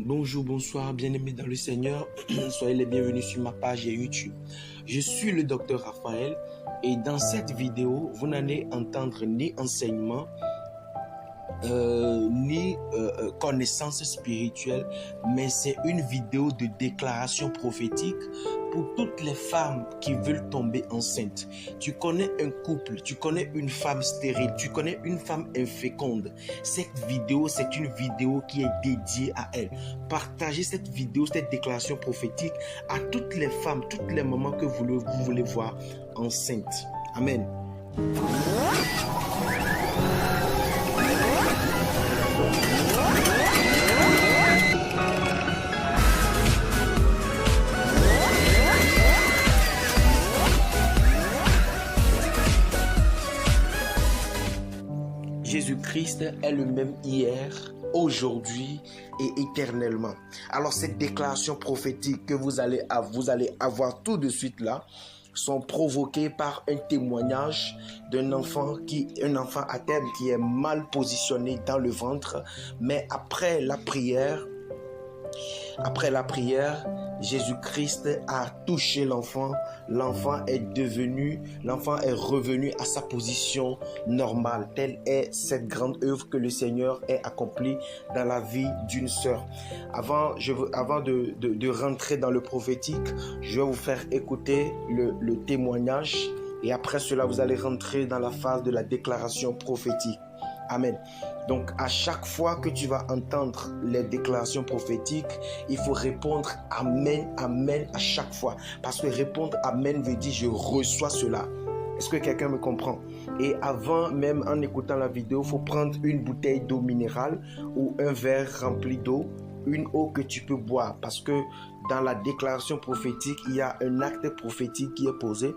Bonjour, bonsoir, bien-aimés dans le Seigneur. Soyez les bienvenus sur ma page YouTube. Je suis le docteur Raphaël et dans cette vidéo, vous n'allez entendre ni enseignement, ni connaissance spirituelle, mais c'est une vidéo de déclaration prophétique pour toutes les femmes qui veulent tomber enceintes. Tu connais un couple, tu connais une femme stérile, tu connais une femme inféconde. Cette vidéo, c'est une vidéo qui est dédiée à elle. Partagez cette vidéo, cette déclaration prophétique à toutes les femmes, toutes les mamans que vous voulez voir enceintes. Amen. Jésus-Christ est le même hier, aujourd'hui et éternellement. Alors cette déclaration prophétique que vous allez avoir tout de suite là, sont provoquées par un témoignage d'un enfant à terme qui est mal positionné dans le ventre, mais après la prière, Jésus-Christ a touché l'enfant. L'enfant est revenu à sa position normale. Telle est cette grande œuvre que le Seigneur a accomplie dans la vie d'une sœur. Avant de rentrer dans le prophétique, je vais vous faire écouter le témoignage et après cela, vous allez rentrer dans la phase de la déclaration prophétique. Amen. Donc, à chaque fois que tu vas entendre les déclarations prophétiques, il faut répondre Amen, Amen à chaque fois. Parce que répondre Amen veut dire je reçois cela. Est-ce que quelqu'un me comprend? Et avant même, en écoutant la vidéo, il faut prendre une bouteille d'eau minérale ou un verre rempli d'eau, une eau que tu peux boire. Parce que dans la déclaration prophétique, il y a un acte prophétique qui est posé.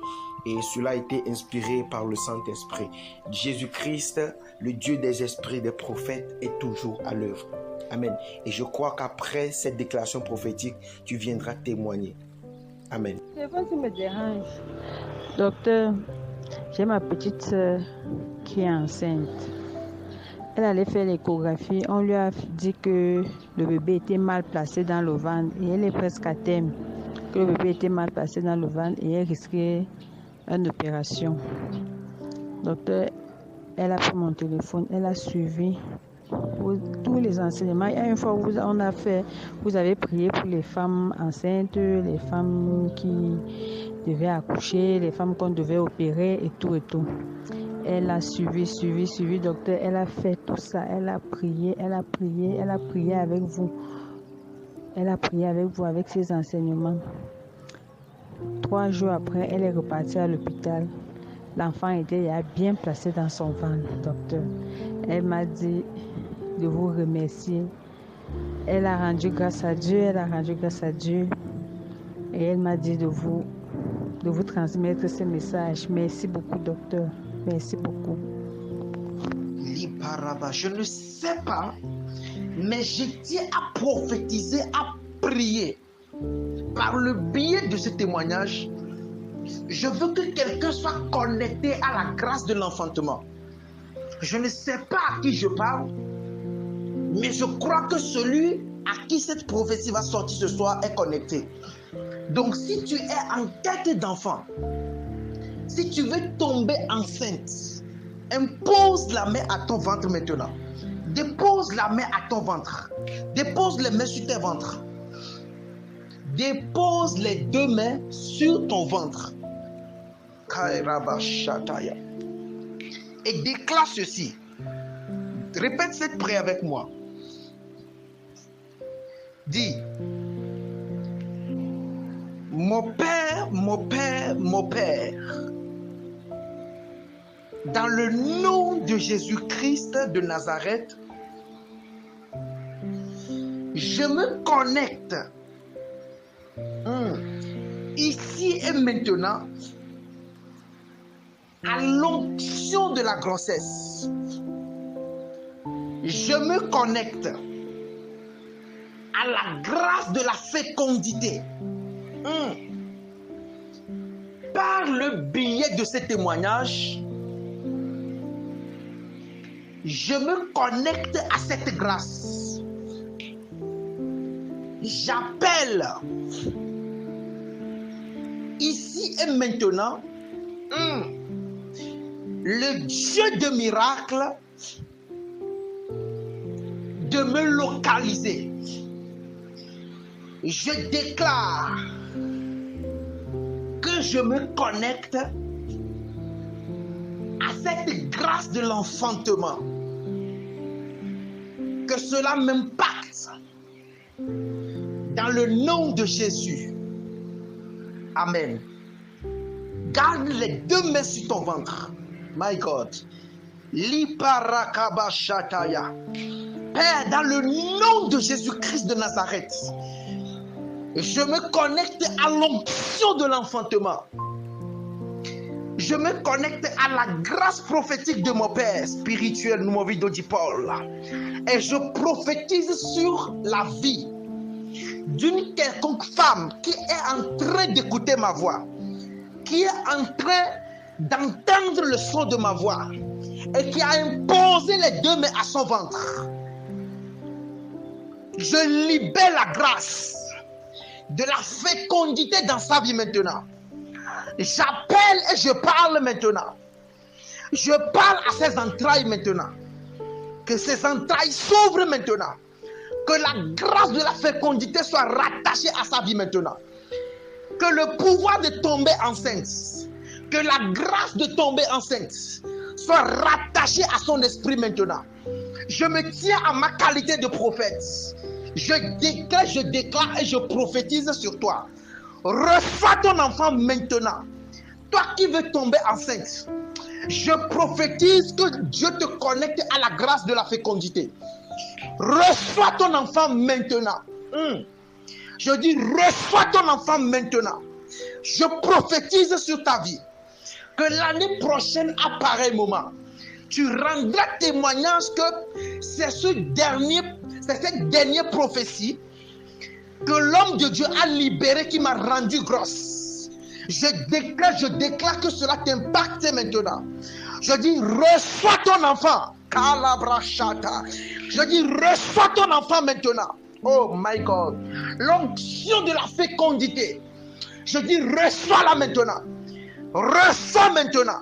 Et cela a été inspiré par le Saint-Esprit. Jésus-Christ, le Dieu des esprits, des prophètes, est toujours à l'œuvre. Amen. Et je crois qu'après cette déclaration prophétique, tu viendras témoigner. Amen. Le téléphone me dérange. Docteur, j'ai ma petite soeur qui est enceinte. Elle allait faire l'échographie. On lui a dit que le bébé était mal placé dans le ventre. Et elle est presque à terme. Que le bébé était mal placé dans le ventre et elle risquait une opération. Docteur, elle a pris mon téléphone, elle a suivi tous les enseignements. Il y a une fois où vous avez prié pour les femmes enceintes, les femmes qui devaient accoucher, les femmes qu'on devait opérer et tout et tout. Elle a suivi, docteur. Elle a fait tout ça. Elle a prié avec vous. Elle a prié avec vous, avec ses enseignements. 3 jours après, elle est repartie à l'hôpital. L'enfant était bien placé dans son ventre, docteur. Elle m'a dit de vous remercier. Elle a rendu grâce à Dieu. Et elle m'a dit de vous transmettre ce message. Merci beaucoup, docteur. Merci beaucoup. Je ne sais pas, mais je tiens à prophétiser, à prier. Par le biais de ce témoignage, je veux que quelqu'un soit connecté à la grâce de l'enfantement. Je ne sais pas à qui je parle, mais je crois que celui à qui cette prophétie va sortir ce soir est connecté. Donc si tu es en quête d'enfant, si tu veux tomber enceinte, impose la main à ton ventre maintenant. Dépose la main à ton ventre. Dépose les mains sur tes ventres. Dépose les 2 mains sur ton ventre. Et déclare ceci. Répète cette prière avec moi. Dis: mon Père, dans le nom de Jésus-Christ de Nazareth, je me connecte ici et maintenant à l'onction de la grossesse. Je me connecte à la grâce de la fécondité. Par le biais de ce témoignage, je me connecte à cette grâce. J'appelle ici et maintenant le Dieu de miracles de me localiser. Je déclare que je me connecte à cette grâce de l'enfantement. Que cela m'impacte dans le nom de Jésus. Amen. Garde les deux mains sur ton ventre. My God. Liparakabashataya. Père, dans le nom de Jésus-Christ de Nazareth, je me connecte à l'onction de l'enfantement. Je me connecte à la grâce prophétique de mon Père spirituel, Numovido Di Paul. Et je prophétise sur la vie d'une quelconque femme qui est en train d'écouter ma voix, qui est en train d'entendre le son de ma voix et qui a imposé les deux mains à son ventre. Je libère la grâce de la fécondité dans sa vie maintenant. J'appelle et je parle maintenant. Je parle à ses entrailles maintenant. Que ses entrailles s'ouvrent maintenant. Que la grâce de la fécondité soit rattachée à sa vie maintenant. Que le pouvoir de tomber enceinte, que la grâce de tomber enceinte soit rattachée à son esprit maintenant. Je me tiens à ma qualité de prophète. Je déclare et je prophétise sur toi. Reçois ton enfant maintenant. Toi qui veux tomber enceinte, je prophétise que Dieu te connecte à la grâce de la fécondité. Reçois ton enfant maintenant. Je dis reçois ton enfant maintenant. Je prophétise sur ta vie que l'année prochaine, à pareil moment, tu rendras témoignage que c'est cette dernière prophétie que l'homme de Dieu a libéré qui m'a rendu grosse. Je déclare que cela t'impacte maintenant. Je dis reçois ton enfant. Je dis reçois ton enfant maintenant. Oh my God. L'onction de la fécondité. Je dis reçois-la maintenant. Reçois maintenant.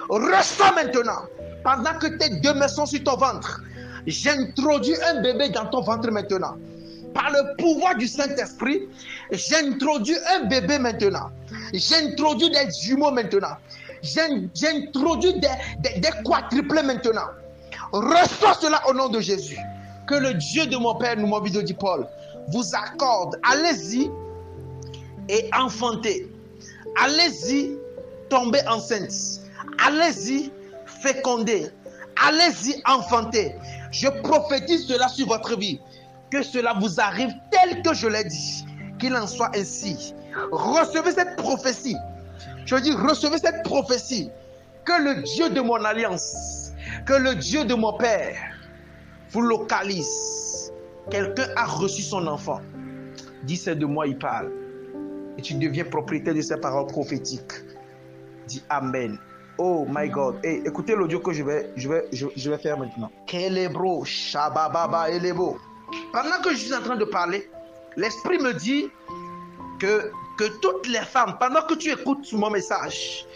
Reçois maintenant. Pendant que tes deux mains sont sur ton ventre, j'introduis un bébé dans ton ventre maintenant. Par le pouvoir du Saint-Esprit, j'introduis un bébé maintenant. J'introduis des jumeaux maintenant. J'introduis des quadruplés maintenant. Reçois cela au nom de Jésus. Que le Dieu de mon Père, Numovido Di Paul, vous accorde. Allez-y et enfantez. Allez-y tomber enceinte. Allez-y féconder. Allez-y enfanter. Je prophétise cela sur votre vie. Que cela vous arrive tel que je l'ai dit. Qu'il en soit ainsi. Recevez cette prophétie. Je dis, recevez cette prophétie. Que le Dieu de mon alliance, que le Dieu de mon Père vous localise. Quelqu'un a reçu son enfant. Dis, c'est de moi, il parle. Et tu deviens propriétaire de ces paroles prophétiques. Dis Amen. Oh my God. Hey, écoutez l'audio que je vais faire maintenant. Kelebro, Shabababa, Elebo. Pendant que je suis en train de parler, l'Esprit me dit que toutes les femmes, pendant que tu écoutes mon message,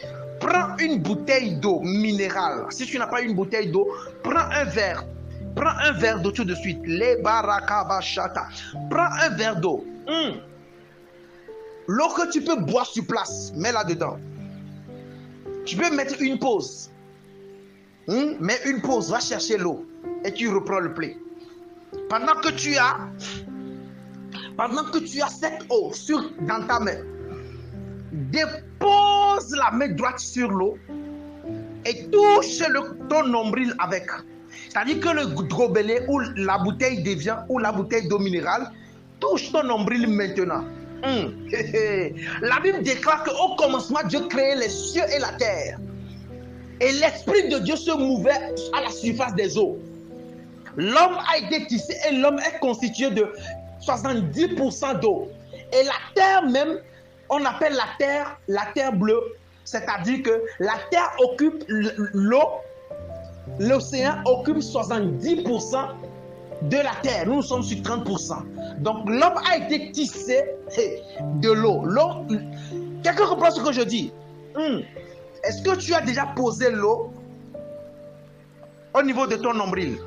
prends une bouteille d'eau minérale. Si tu n'as pas une bouteille d'eau, prends un verre. Prends un verre d'eau tout de suite. Les barakabashata. Prends un verre d'eau. L'eau que tu peux boire sur place, mets-la dedans. Tu peux mettre une pause. Mets une pause, va chercher l'eau et tu reprends le play. Pendant que tu as cette eau dans ta main, dépose la main droite sur l'eau et touche ton nombril avec. C'est-à-dire que le gobelet ou la bouteille de vin ou la bouteille d'eau minérale touche ton nombril maintenant. La Bible déclare qu'au commencement, Dieu créait les cieux et la terre. Et l'Esprit de Dieu se mouvait à la surface des eaux. L'homme a été tissé et l'homme est constitué de 70% d'eau. Et la terre même, on appelle la terre bleue. C'est-à-dire que la terre occupe l'eau. L'océan occupe 70% de la terre. Nous sommes sur 30%. Donc l'homme a été tissé de l'eau. Quelqu'un comprend ce que je dis? Est-ce que tu as déjà posé l'eau au niveau de ton nombril?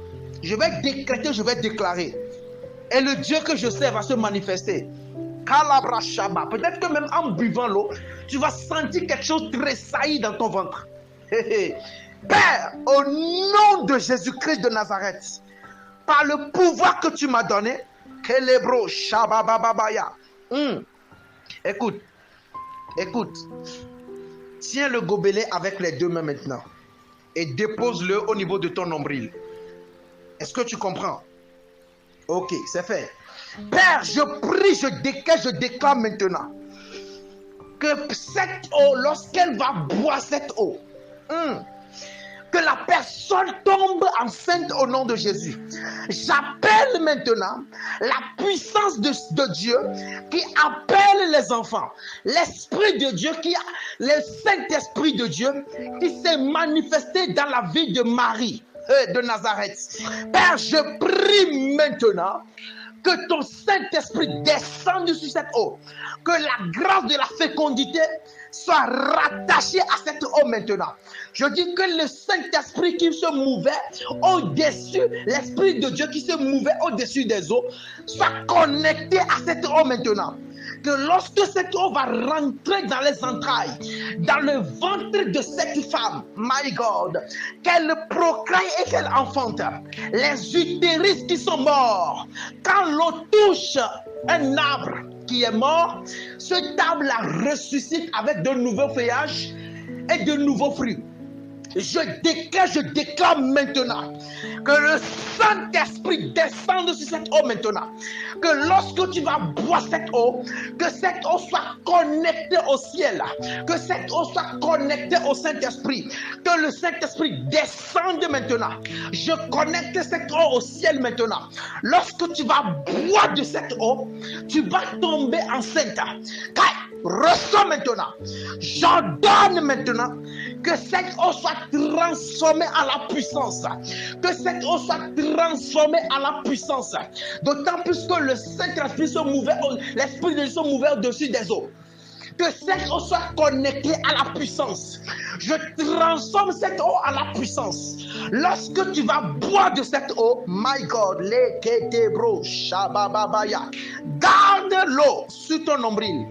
Je vais décréter, je vais déclarer. Et le Dieu que je sais va se manifester. Peut-être que même en buvant l'eau, tu vas sentir quelque chose tressaillir dans ton ventre. Père, au nom de Jésus-Christ de Nazareth, par le pouvoir que tu m'as donné, écoute, tiens le gobelet avec les deux mains maintenant et dépose-le au niveau de ton nombril. Est-ce que tu comprends? Ok, c'est fait. Père, je prie, je déclare maintenant que cette eau, lorsqu'elle va boire cette eau, que la personne tombe enceinte au nom de Jésus. J'appelle maintenant la puissance de Dieu qui appelle les enfants. L'Esprit de Dieu, le Saint-Esprit de Dieu qui s'est manifesté dans la vie de Marie de Nazareth. Père, je prie maintenant que ton Saint-Esprit descende sur cette eau. Que la grâce de la fécondité soit rattachée à cette eau maintenant. Je dis que le Saint-Esprit qui se mouvait au-dessus, l'Esprit de Dieu qui se mouvait au-dessus des eaux, soit connecté à cette eau maintenant. Que lorsque cette eau va rentrer dans les entrailles, dans le ventre de cette femme, my God, qu'elle procrée et qu'elle enfante, les utérus qui sont morts, quand l'eau touche un arbre qui est mort, ce arbre la ressuscite avec de nouveaux feuillages et de nouveaux fruits. Je déclare maintenant que le Saint-Esprit descende sur cette eau maintenant. Que lorsque tu vas boire cette eau, que cette eau soit connectée au ciel. Que cette eau soit connectée au Saint-Esprit. Que le Saint-Esprit descende maintenant. Je connecte cette eau au ciel maintenant. Lorsque tu vas boire de cette eau, tu vas tomber enceinte. Reçois maintenant. J'ordonne maintenant que cette eau soit transformée à la puissance. Que cette eau soit transformée à la puissance. D'autant plus que le Saint-Esprit se mouvait, l'Esprit de Dieu se mouvait au-dessus des eaux. Que cette eau soit connectée à la puissance. Je transforme cette eau à la puissance. Lorsque tu vas boire de cette eau, my God, garde l'eau sur ton nombril.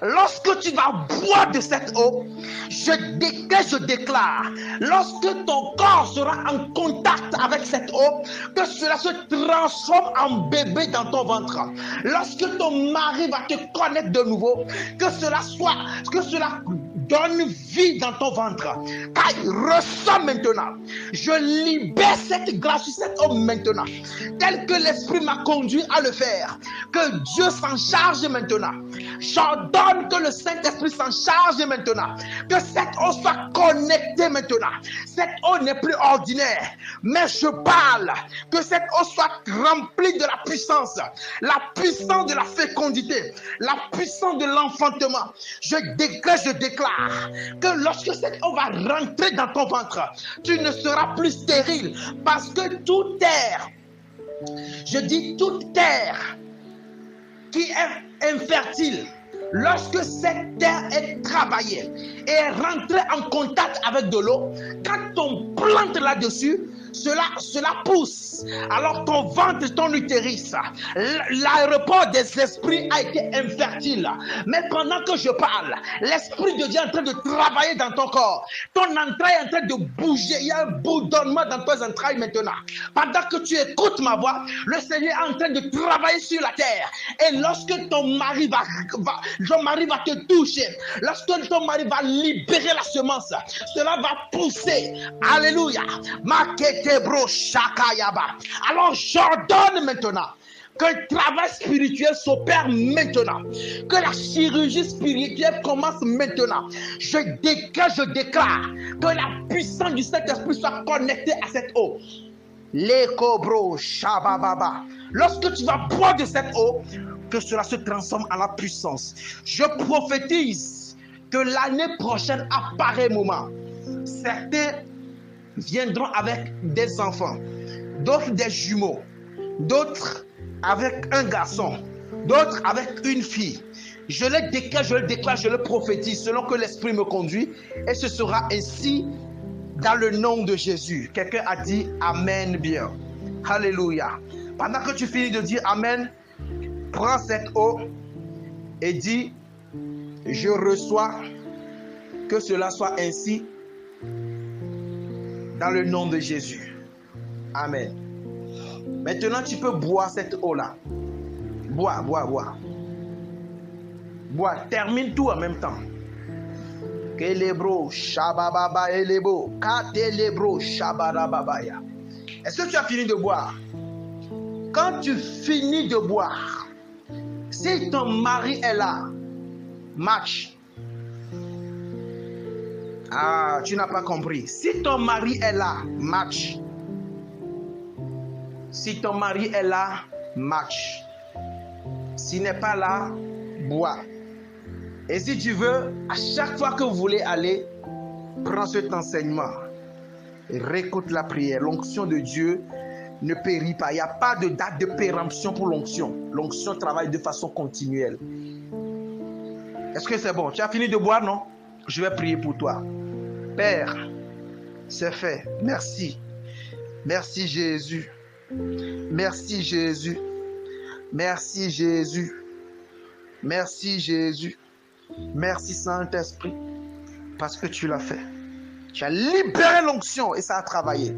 Lorsque tu vas boire de cette eau, je déclare, lorsque ton corps sera en contact avec cette eau, que cela se transforme en bébé dans ton ventre. Lorsque ton mari va te connaître de nouveau, que cela donne vie dans ton ventre. Ressens maintenant. Je libère cette grâce sur cette eau maintenant. Tel que l'Esprit m'a conduit à le faire. Que Dieu s'en charge maintenant. J'ordonne que le Saint-Esprit s'en charge maintenant. Que cette eau soit connectée maintenant. Cette eau n'est plus ordinaire. Mais je parle que cette eau soit remplie de la puissance. La puissance de la fécondité. La puissance de l'enfantement. Je déclare que lorsque cette eau va rentrer dans ton ventre, tu ne seras plus stérile parce que toute terre, je dis toute terre qui est infertile, lorsque cette terre est travaillée et est rentrée en contact avec de l'eau, quand on plante là-dessus, cela pousse. Alors ton ventre, ton utérus, l'aéroport des esprits a été infertile. Mais pendant que je parle, l'Esprit de Dieu est en train de travailler dans ton corps. Ton entraille est en train de bouger. Il y a un bourdonnement dans tes entrailles maintenant. Pendant que tu écoutes ma voix, le Seigneur est en train de travailler sur la terre. Et lorsque ton mari va te toucher, lorsque ton mari va libérer la semence, cela va pousser. Alléluia. Alors j'ordonne maintenant que le travail spirituel s'opère maintenant, que la chirurgie spirituelle commence maintenant. Je déclare que la puissance du Saint-Esprit soit connectée à cette eau. Lorsque tu vas boire de cette eau, que cela se transforme en la puissance. Je prophétise que l'année prochaine, à pareil moment, certains viendront avec des enfants, d'autres des jumeaux, d'autres avec un garçon, d'autres avec une fille. Je le déclare, je le prophétise selon que l'Esprit me conduit, et ce sera ainsi dans le nom de Jésus. Quelqu'un a dit Amen bien. Alléluia. Pendant que tu finis de dire Amen, prends cette eau et dis, je reçois que cela soit ainsi dans le nom de Jésus. Amen. Maintenant, tu peux boire cette eau-là. Bois. Bois. Termine tout en même temps. Kelebro, shabababa, elebo, katelebro, shabadababaya. Est-ce que tu as fini de boire? Quand tu finis de boire, si ton mari est là, match. Ah, tu n'as pas compris. Si ton mari est là, match. Si ton mari est là, match. S'il n'est pas là, bois. Et si tu veux, à chaque fois que vous voulez aller, prends cet enseignement. Et réécoute la prière. L'onction de Dieu ne périt pas. Il n'y a pas de date de péremption pour l'onction. L'onction travaille de façon continuelle. Est-ce que c'est bon? Tu as fini de boire, non? Je vais prier pour toi. Père, c'est fait. Merci. Merci Jésus. Merci Jésus. Merci Jésus. Merci Jésus. Merci Saint-Esprit. Parce que tu l'as fait. Tu as libéré l'onction et ça a travaillé.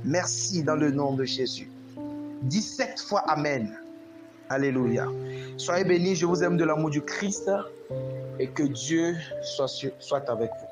Merci dans le nom de Jésus. 17 fois Amen. Alléluia. Soyez bénis. Je vous aime de l'amour du Christ. Et que Dieu soit avec vous.